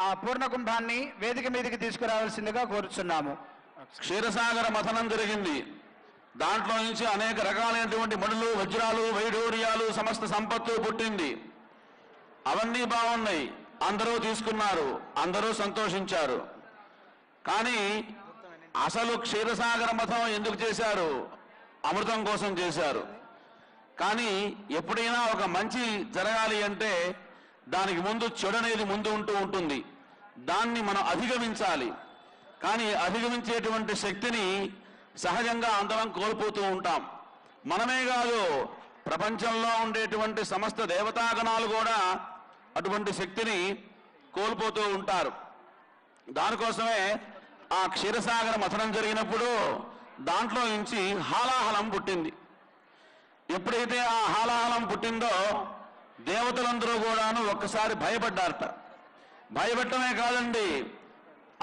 ఆ పూర్ణ కుంభాన్ని వేదిక మీదకి తీసుకురావాల్సిందిగా కోరుచున్నాము. క్షీరసాగర మథనం జరిగింది. దాంట్లో నుంచి అనేక రకాలైనటువంటి మణులు, వజ్రాలు, వైఢూర్యాలు, సమస్త సంపత్తు పుట్టింది. అవన్నీ బాగున్నాయి, అందరూ తీసుకున్నారు, అందరూ సంతోషించారు. కానీ అసలు క్షీరసాగర మథనం ఎందుకు చేశారు? అమృతం కోసం చేశారు. కానీ ఎప్పుడైనా ఒక మంచి జరగాలి అంటే దానికి ముందు చెడు అనేది ముందు ఉంటుంది. దాన్ని మనం అధిగమించాలి. కానీ అధిగమించేటువంటి శక్తిని సహజంగా అందరం కోల్పోతూ ఉంటాం. మనమే కాదు, ప్రపంచంలో ఉండేటువంటి సమస్త దేవతాగణాలు కూడా అటువంటి శక్తిని కోల్పోతూ ఉంటారు. దానికోసమే ఆ క్షీరసాగర మథనం జరిగినప్పుడు దాంట్లో నుంచి హాలాహలం పుట్టింది. ఎప్పుడైతే ఆ హాలాహలం పుట్టిందో దేవతలందరూ కూడాను ఒక్కసారి భయపడ్డారట. భయపెట్టమే కాదండి,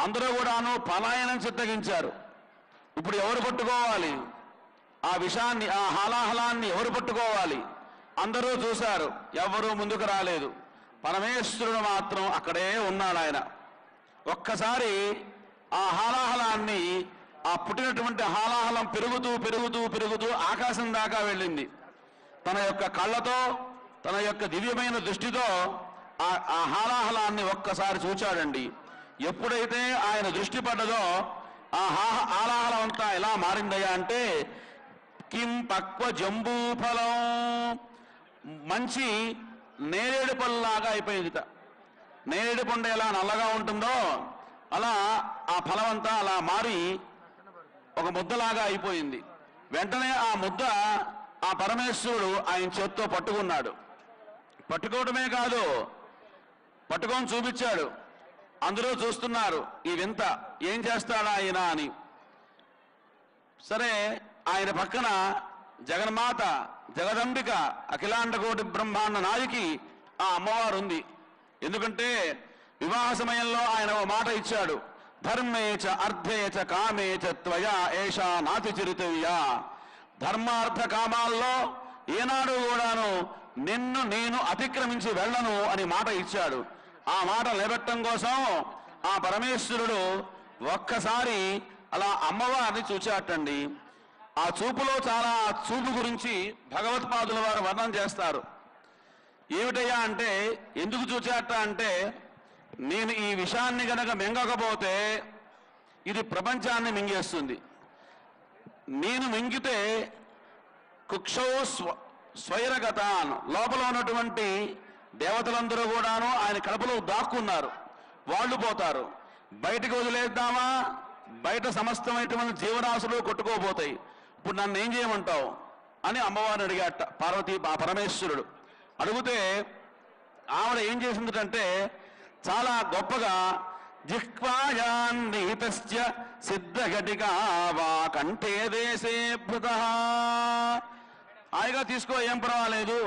అందరూ కూడాను పలాయనం చిత్తగించారు. ఇప్పుడు ఎవరు పట్టుకోవాలి ఆ విషాన్ని, ఆ హాలాహలాన్ని ఎవరు పట్టుకోవాలి? అందరూ చూశారు, ఎవరూ ముందుకు రాలేదు. పరమేశ్వరుడు మాత్రం అక్కడే ఉన్నాడు. ఆయన ఒక్కసారి ఆ హాలాహలాన్ని, ఆ పుట్టినటువంటి హాలాహలం పెరుగుతూ పెరుగుతూ పెరుగుతూ ఆకాశం దాకా వెళ్ళింది. తన యొక్క కళ్ళతో, తన యొక్క దివ్యమైన దృష్టితో ఆ హాలాహలాన్ని ఒక్కసారి చూచాడండి. ఎప్పుడైతే ఆయన దృష్టి పడ్డదో ఆ హాలాహలం అంతా ఎలా మారిందయ్యా అంటే కిం పక్వ జంబూఫలం, మంచి నేరేడు పళ్ళలాగా అయిపోయిందిట. నేరేడు పండు ఎలా నల్లగా ఉంటుందో అలా ఆ ఫలం అంతా అలా మారి ఒక ముద్దలాగా అయిపోయింది. వెంటనే ఆ ముద్ద ఆ పరమేశ్వరుడు ఆయన చేత్తో పట్టుకున్నాడు. పట్టుకోవడమే కాదు, పట్టుకొని చూపించాడు. అందరూ చూస్తున్నారు, ఈ వింత ఏం చేస్తాడా ఆయన అని. సరే, ఆయన పక్కన జగన్మాత, జగదంబిక, అఖిలాండకోటి బ్రహ్మాండ నాయకి ఆ అమ్మవారు ఉంది. ఎందుకంటే వివాహ సమయంలో ఆయన ఓ మాట ఇచ్చాడు, ధర్మేచ అర్థేచ కామేచ త్వయా ఏషా నాతి చరితవ్యా. ధర్మార్థ కామాల్లో ఏనాడు కూడాను నిన్ను నేను అతిక్రమించి వెళ్ళను అని మాట ఇచ్చాడు. ఆ మాట నిలబెట్టడం కోసం ఆ పరమేశ్వరుడు ఒక్కసారి అలా అమ్మవారిని చూచాటండి. ఆ చూపులో చాలా చూపు గురించి భగవత్పాదుల వారు వర్ణన చేస్తారు. ఏమిటయ్యా అంటే, ఎందుకు చూచాట అంటే, నేను ఈ విషయాన్ని గనక మింగకపోతే ఇది ప్రపంచాన్ని మింగేస్తుంది. నేను మింగితే కుక్షౌ స్వైరగతాన్, లోపల ఉన్నటువంటి దేవతలందరూ కూడాను ఆయన కడుపులో దాక్కున్నారు, వాళ్ళు పోతారు. బయటకు వదిలేద్దామా, బయట సమస్తమైనటువంటి జీవరాశులు కొట్టుకోపోతాయి. ఇప్పుడు నన్ను ఏం చేయమంటావు అని అమ్మవారిని అడిగాట పార్వతీ పరమేశ్వరుడు. అడిగితే ఆవిడ ఏం చేసిందంటే చాలా గొప్పగా జిహ్వాయాన్నిహితస్య సిద్ధఘటికా వా కంఠే దేశే భృతః, హాయిగా తీసుకో, ఏం పర్వాలేదు,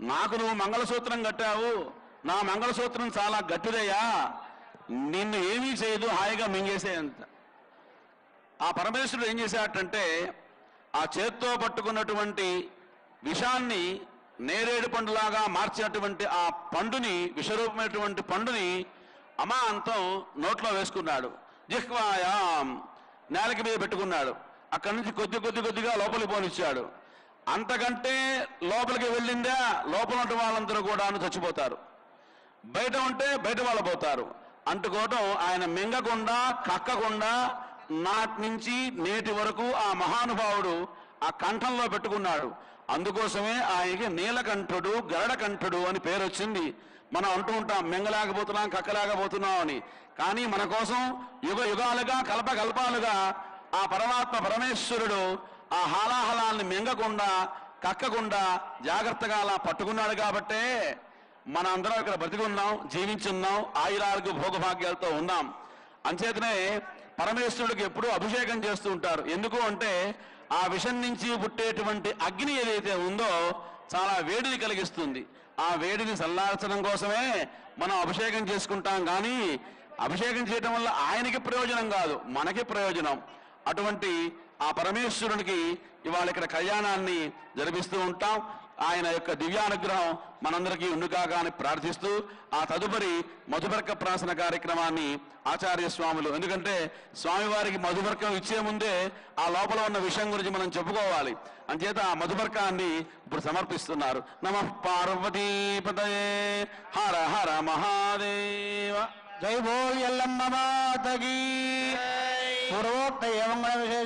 నాకు నువ్వు మంగళసూత్రం కట్టావు, నా మంగళసూత్రం చాలా గట్టిదయ్యా, నిన్ను ఏమీ చేయదు, హాయిగా మింగేసేంత. ఆ పరమేశ్వరుడు ఏం చేశాడంటే ఆ చేత్తో పట్టుకున్నటువంటి విషాన్ని నేరేడు పండులాగా మార్చినటువంటి ఆ పండుని, విషరూపమైనటువంటి పండుని అమాంతం నోట్లో వేసుకున్నాడు. జిహ్వాయాం, నేలకి మీద పెట్టుకున్నాడు. అక్కడి నుంచి కొద్దిగా లోపలికి పోనిచ్చాడు. అంతకంటే లోపలికి వెళ్ళిందా లోపల ఉంటే వాళ్ళందరూ కూడా చచ్చిపోతారు, బయట ఉంటే బయట వాళ్ళు పోతారు. అంటుకోవటం ఆయన మింగకుండా కక్కకుండా నాటి నుంచి నేటి వరకు ఆ మహానుభావుడు ఆ కంఠంలో పెట్టుకున్నాడు. అందుకోసమే ఆయనకి నీలకంఠుడు, గరుడకంఠుడు అని పేరు వచ్చింది. మనం అంటూ ఉంటాం మింగలేకపోతున్నాం, కక్కలేకపోతున్నాం అని. కానీ మన కోసం యుగ యుగాలుగా కల్పకల్పాలుగా ఆ పరమాత్మ పరమేశ్వరుడు ఆ హాలాహలాన్ని మింగకుండా కక్కకుండా జాగ్రత్తగా అలా పట్టుకున్నాడు. కాబట్టే మన అందరం ఇక్కడ బ్రతికున్నాం, జీవించున్నాం, ఆయురారోగ్య భోగభాగ్యాలతో ఉన్నాం. అంచేతనే పరమేశ్వరుడికి ఎప్పుడూ అభిషేకం చేస్తూ ఉంటారు. ఎందుకు అంటే ఆ విషం నుంచి పుట్టేటువంటి అగ్ని ఏదైతే ఉందో చాలా వేడిని కలిగిస్తుంది. ఆ వేడిని చల్లార్చడం కోసమే మనం అభిషేకం చేసుకుంటాం. కానీ అభిషేకం చేయడం వల్ల ఆయనకి ప్రయోజనం కాదు, మనకి ప్రయోజనం. అటువంటి ఆ పరమేశ్వరునికి ఇవాళ ఇక్కడ కళ్యాణాన్ని జరిపిస్తూ ఉంటాం. ఆయన యొక్క దివ్యానుగ్రహం మనందరికీ ఉండుగాక అని ప్రార్థిస్తూ ఆ తదుపరి మధుపర్క ప్రాసన కార్యక్రమాన్ని ఆచార్య స్వాములు, ఎందుకంటే స్వామివారికి మధుపర్కం ఇచ్చే ముందే ఆ లోపల ఉన్న విషయం గురించి మనం చెప్పుకోవాలి, అంచేత ఆ మధుపర్కాన్ని ఇప్పుడు సమర్పిస్తున్నారు. నమః పార్వతీపతయే హర హర మహాదేవ. జై బోల్ ఎల్లమ్మ మాతకి. పూర్వోక్త ఏమంగళ విశేష